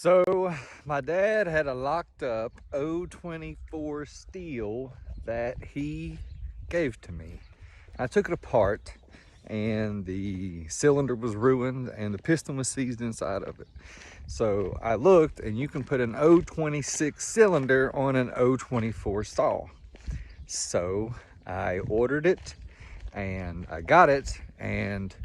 So my dad had a locked up 024 Stihl that he gave to me. I took it apart and the cylinder was ruined and the piston was seized inside of it. So I looked, and you can put an 026 cylinder on an 024 Stihl. So I ordered it and I got it, and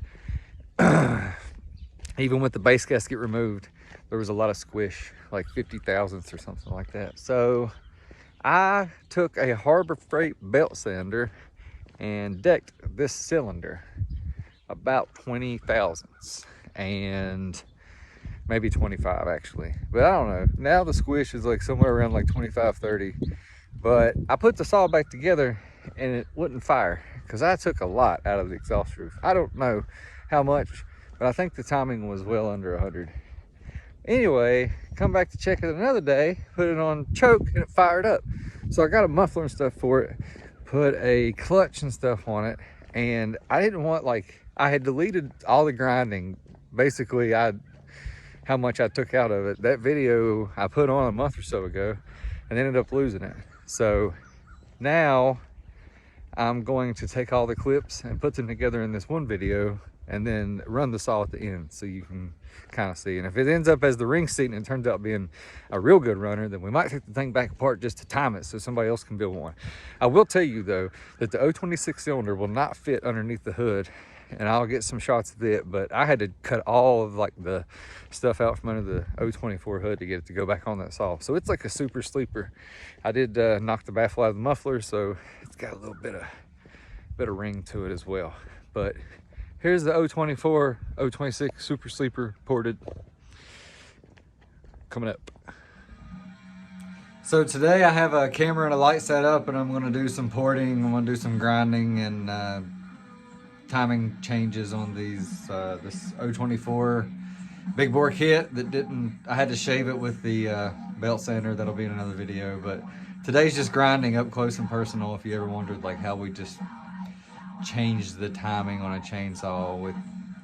even with the base gasket removed, there was a lot of squish, like 50 thousandths or something like that. So I took a Harbor Freight belt sander and decked this cylinder about 20 thousandths, and maybe 25 actually, but I don't know. Now the squish is like somewhere around like 25, 30. But I put the saw back together and it wouldn't fire because I took a lot out of the exhaust roof. I don't know how much, but I think the timing was well under 100. Anyway, come back to check it another day, put it on choke, and it fired up. So I got a muffler and stuff for it, put a clutch and stuff on it, and I didn't want, like, I had deleted all the grinding. Basically, how much I took out of it. That video I put on a month or so ago and ended up losing it. So now I'm going to take all the clips and put them together in this one video and then run the saw at the end so you can kind of see. And if it ends up as the ring seat and it turns out being a real good runner, then we might take the thing back apart just to time it so somebody else can build one. I will tell you though that the 026 cylinder will not fit underneath the hood, and I'll get some shots of it, but I had to cut all of like the stuff out from under the 024 hood to get it to go back on that saw. So it's like a super sleeper. I did knock the baffle out of the muffler, so it's got a little bit of ring to it as well. But here's the 024, 026 super sleeper ported coming up. So today I have a camera and a light set up, and I'm gonna do some porting. I'm gonna do some grinding and timing changes on these this 024 big bore kit that I had to shave it with the belt sander. That'll be in another video, but today's just grinding up close and personal. If you ever wondered like how we just changed the timing on a chainsaw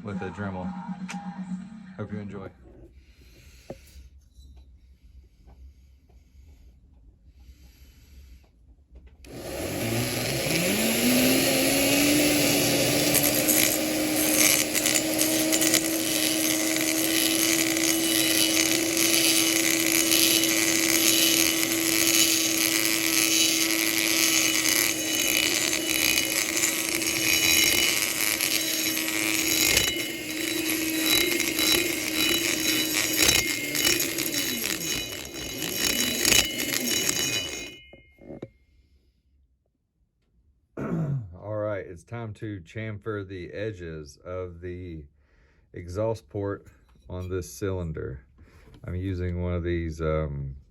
with a Dremel. Hope you enjoy. It's time to chamfer the edges of the exhaust port on this cylinder. I'm using one of these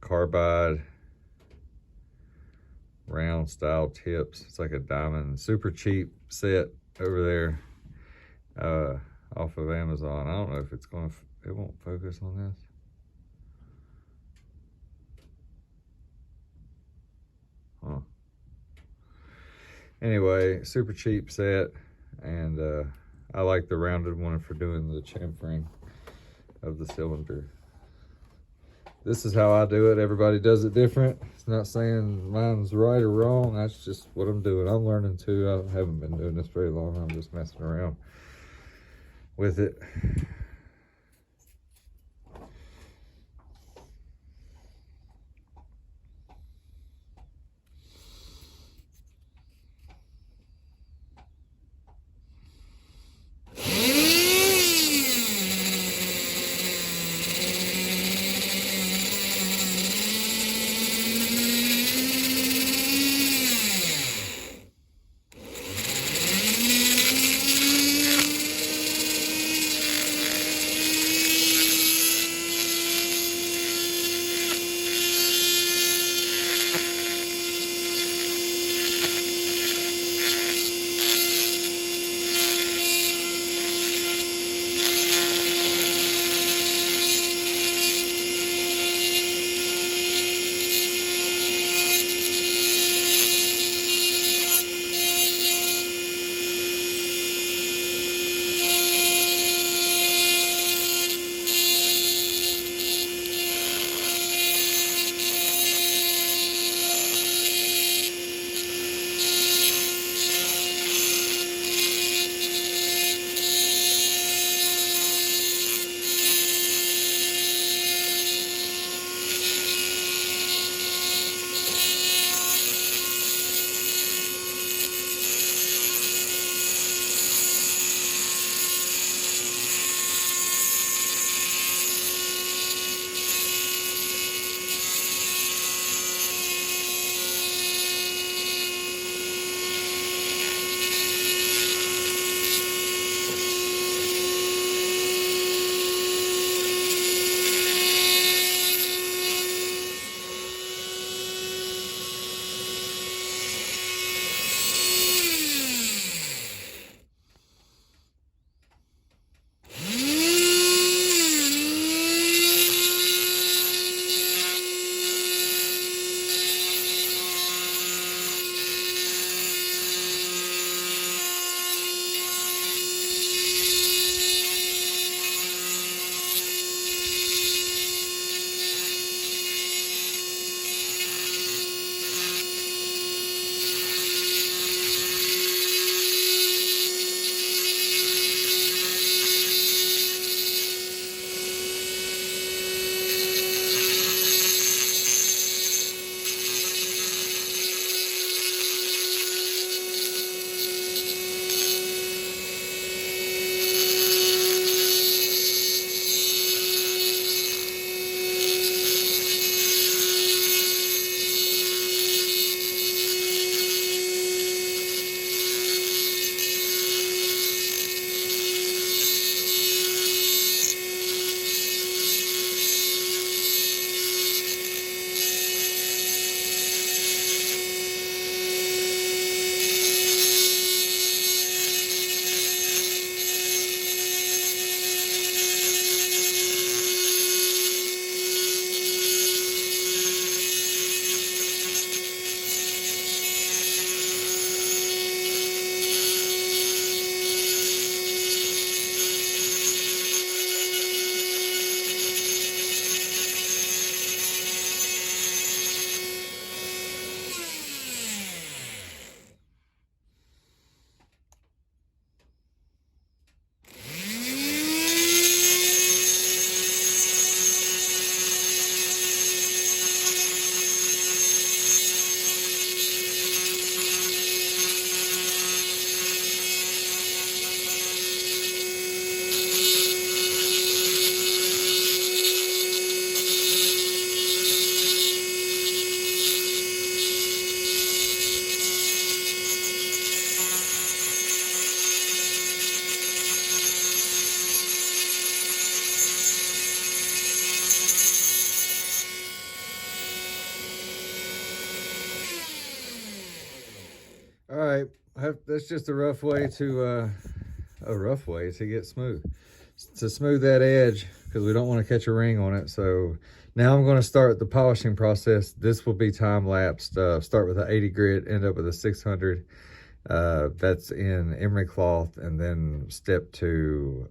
carbide round style tips. It's like a diamond, super cheap set over there off of Amazon. I don't know if it won't focus on this. Huh. Anyway, super cheap set, and I like the rounded one for doing the chamfering of the cylinder. This is how I do it. Everybody does it different. It's not saying mine's right or wrong. That's just what I'm doing. I'm learning too. I haven't been doing this very long. I'm just messing around with it. That's just a rough way to get smooth. To smooth that edge, because we don't want to catch a ring on it. So now I'm going to start the polishing process. This will be time lapsed. Start with an 80 grit, end up with a 600. That's in emery cloth, and then step to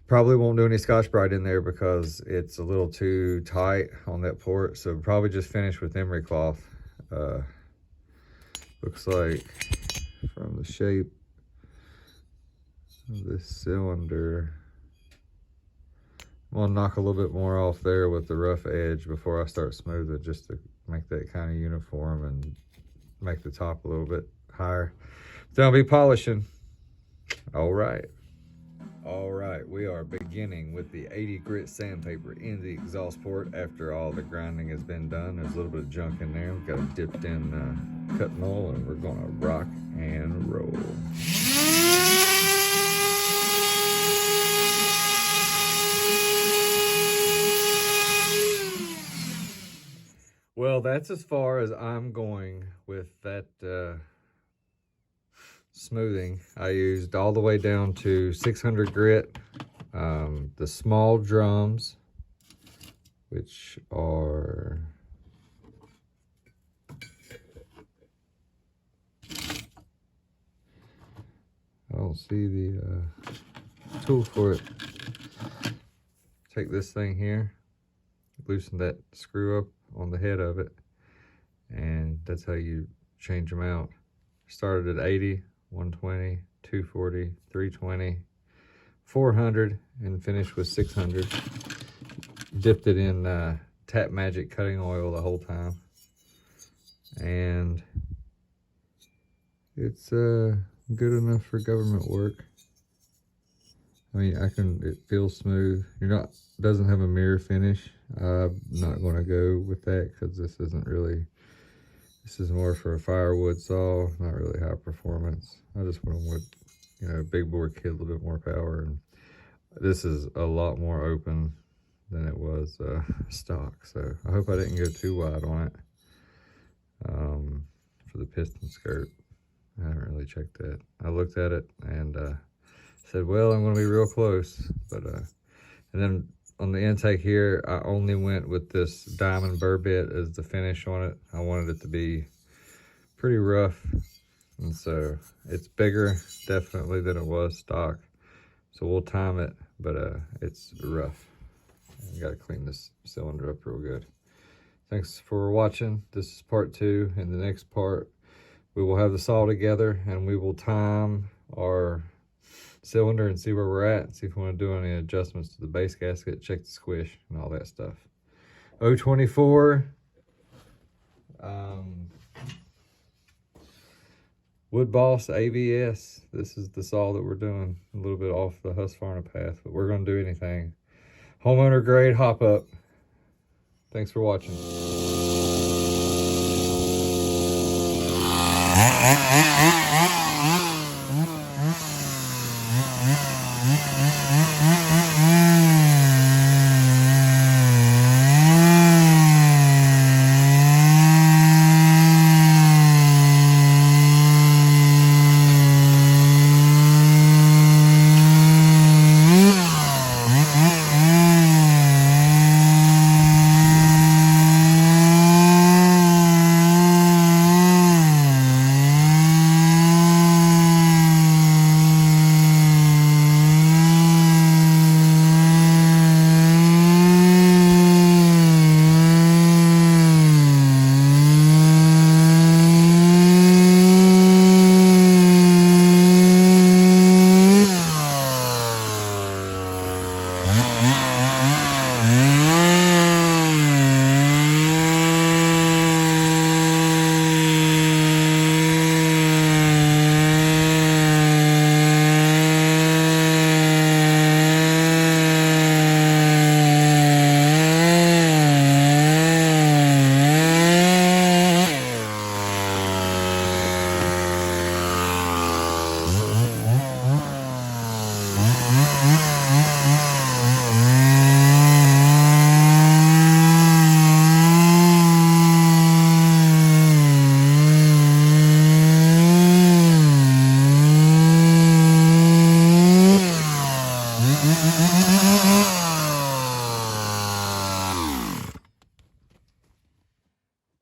probably won't do any Scotch-Brite in there because it's a little too tight on that port. So probably just finish with emery cloth. Looks like from the shape of this cylinder, I'm gonna knock a little bit more off there with the rough edge before I start smoothing, just to make that kind of uniform and make the top a little bit higher. Then I'll be polishing. All right, we are beginning with the 80 grit sandpaper in the exhaust port after all the grinding has been done. There's a little bit of junk in there. We've got it dipped in cutting oil, and we're gonna rock and roll. Well, that's as far as I'm going with that smoothing. I used all the way down to 600 grit. The small drums, which are I don't see the tool for it. Take this thing here, loosen that screw up on the head of it, and that's how you change them out. Started at 80, 120, 240, 320, 400, and finished with 600. Dipped it in Tap Magic cutting oil the whole time, and it's good enough for government work. I mean, it feels smooth. Doesn't have a mirror finish. I'm not going to go with that because this is more for a firewood saw, not really high performance. I just want a big bore kit, a little bit more power. And this is a lot more open than it was stock. So I hope I didn't go too wide on it for the piston skirt. I haven't really checked that. I looked at it and said, well, I'm going to be real close. But and then on the intake here, I only went with this diamond burr bit as the finish on it. I wanted it to be pretty rough, and so it's bigger definitely than it was stock. So we'll time it, but it's rough. I got to clean this cylinder up real good. Thanks for watching. This is part 2. In the next part, we will have the saw together and we will time our cylinder and see where we're at, see if we want to do any adjustments to the base gasket, check the squish and all that stuff. 024 Wood Boss ABS. This is the saw that we're doing, a little bit off the Husqvarna path, but we're going to do anything. Homeowner grade hop up. Thanks for watching.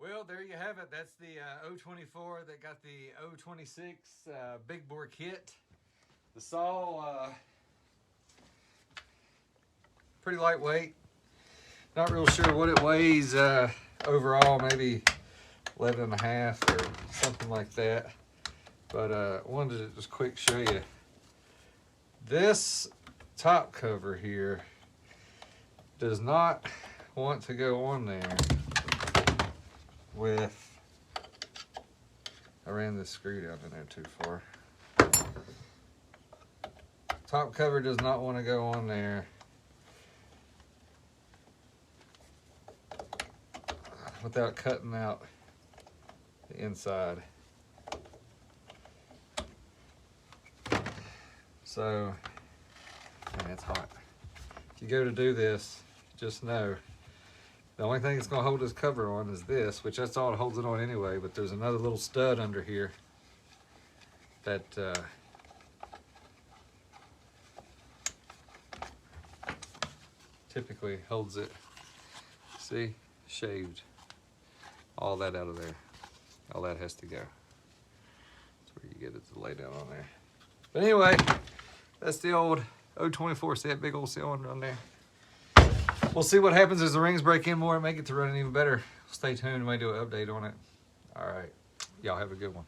Well, there you have it. That's the 024 that got the 026 big bore kit. The saw, pretty lightweight. Not real sure what it weighs overall, maybe 11 and a half or something like that. But wanted to just quick show you. This top cover here does not want to go on there with, I ran this screw down in there too far. Top cover does not want to go on there without cutting out the inside. So, man, it's hot. If you go to do this, just know the only thing that's going to hold this cover on is this, which that's all it holds it on anyway, but there's another little stud under here that typically holds it. See? Shaved. All that out of there. All that has to go. That's where you get it to lay down on there. But anyway, that's the old 024. See that big old cylinder on there? We'll see what happens as the rings break in more and make it to running even better. Stay tuned. We may do an update on it. All right. Y'all have a good one.